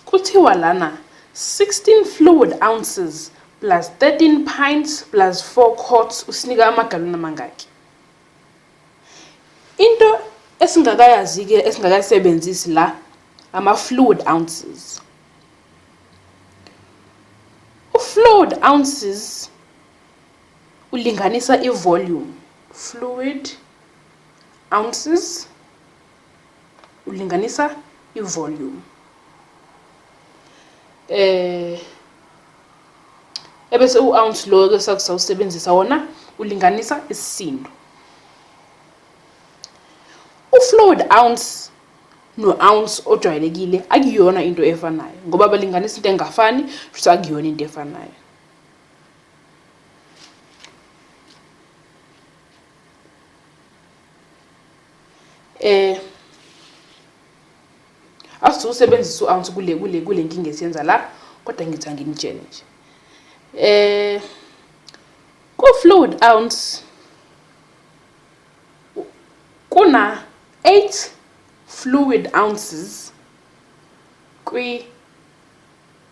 kuthiwa lana 16 fluid ounces plus 13 pints plus 4 quarts usinika amagaloni amangaki. Into esingakayazi ke esingakasebenzisi la ama fluid ounces. Fluid ounces ulinganisa volume. Fluid ounces ulinganisa volume. Ebese ounce lo ke sakusebenzisa wona ulinganisa isisindo. Fluid ounce no ounce ojwayelekile akuyona into efanayo ngoba balinganisa into engafani futhi akuyona into efanayo. Asizusebenzisa u-ounce kule nkinga esiyenza la kodwa ngithi nginitshele nje. Ku-fluid ounce kuna 8 fluid ounces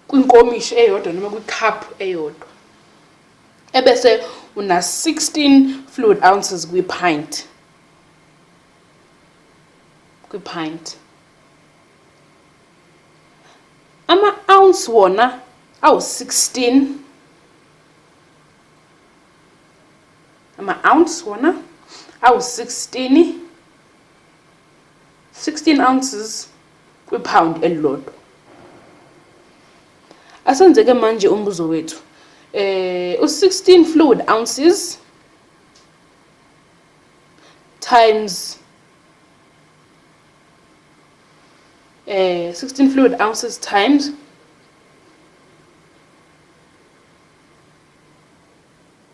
kwinkomishi eyodwa noma kwicup eyodwa. Ebese una 16 fluid ounces kwipint. Ama ounce wona awu 16. Ama ounce wona awu 16 ounces kwipound elilodwa. Asenzeke manje umbuzo wethu. U16 fluid ounces times 16 fluid ounces times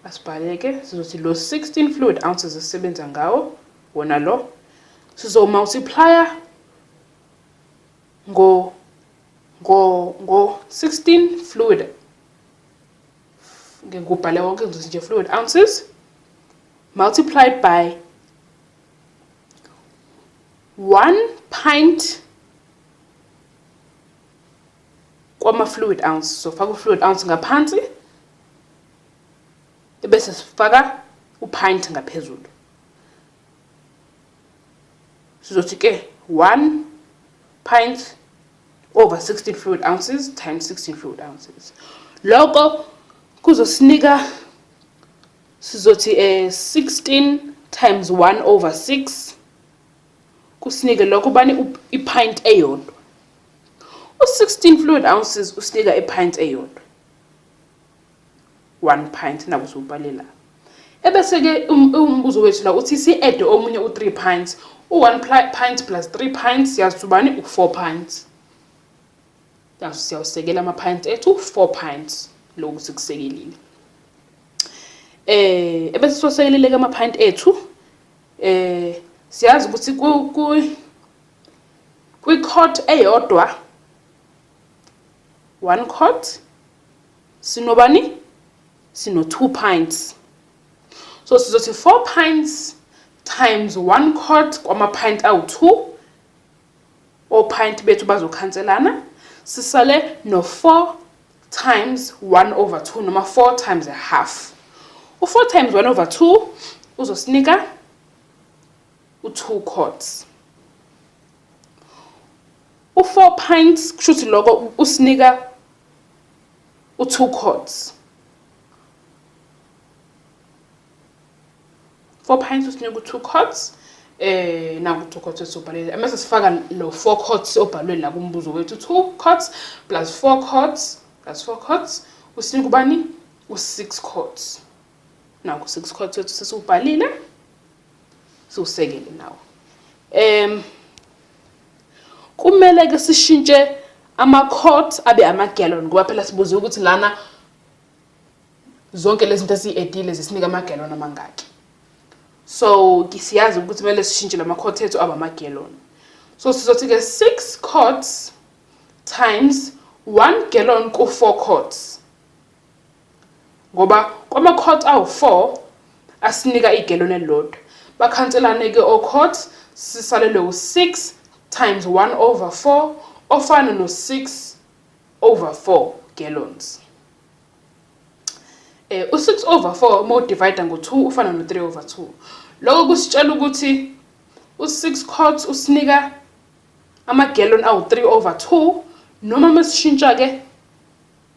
asibhaleke sizothi lo 16 fluid ounces esisebenza ngawo wona lo sizo multiplier ngo 16 fluid ngikubhale wonke ngizothi nje fluid ounces multiplied by 1 pint kwama fluid ounce. So faka fluid ounce ngaphansi ebese sifaka upint ngaphezulu. Sizothi ke 1 pint over 16 fluid ounces times 16 fluid ounces. Lokho kuzosinika sizothi 16 times 1 over 6 kusinike lokho bani ipint eyodwa. U16 fluid ounces usinika ipint eyodwa. 1 pint nabo sobhalela. Ebese ke umbuzo wethu la uthi si add omunye u3 pints. U1 pint plus 3 pints yazubani u4 pints. Yazi siyawusekela ama pint ethu 4 pints lokhu sikusekelile. Ebese sosekelele ke ama pint ethu siyazi ukuthi kwi quart eyodwa 1 quart sinobani sino 2 pints. So sizothi 4 pints times 1 quart kwama pint awu2 o pint bethu bazokhanselana sisale no 4 times 1 over 2 noma 4 times a half. U4 times 1 over 2 uzosinika u2 quarts. U4 pints kushuthi lokho usinika u2 quarts. 4 pints usinika u2 quarts. Naku 2 quarts sobhalele. Mase sifaka lo 4 quarts obhalwe la kumbuzo wethu 2 quarts plus 4 quarts plus 4 quarts usinika ubani u6 quarts. Naku 6 quarts wethu sesubhalile. Siusekele nawo. Kumele ke sishintshe ama quart abe ama gallon ngoba phela sibuze ukuthi lana zonke lezi zinto esi-edile zisinika ama gallon amangaki. So kisiyazi ukuthi kumele sishintshe lama quart ethu aba ama gallon. So sizothi ke 6 quarts times 1 gallon ku 4 quarts. Ngoba kwama quart awu4 asinika igallon elilodwa. Bakhanselane ke o quart sisalele u6 times 1 over 4 ofana no 6 over 4 gallons. U6 over 4 uma udivide ngo2 ufana no3 over 2. Lokho kusitshela ukuthi u6 quarts usinika ama-gallon awu3 over 2, noma masishintsha ke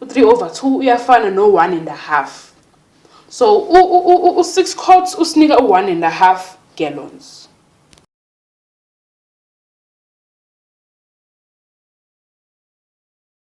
u3 over 2 uyafana no1 and a half. So u6 quarts usinika u1 and a half gallons.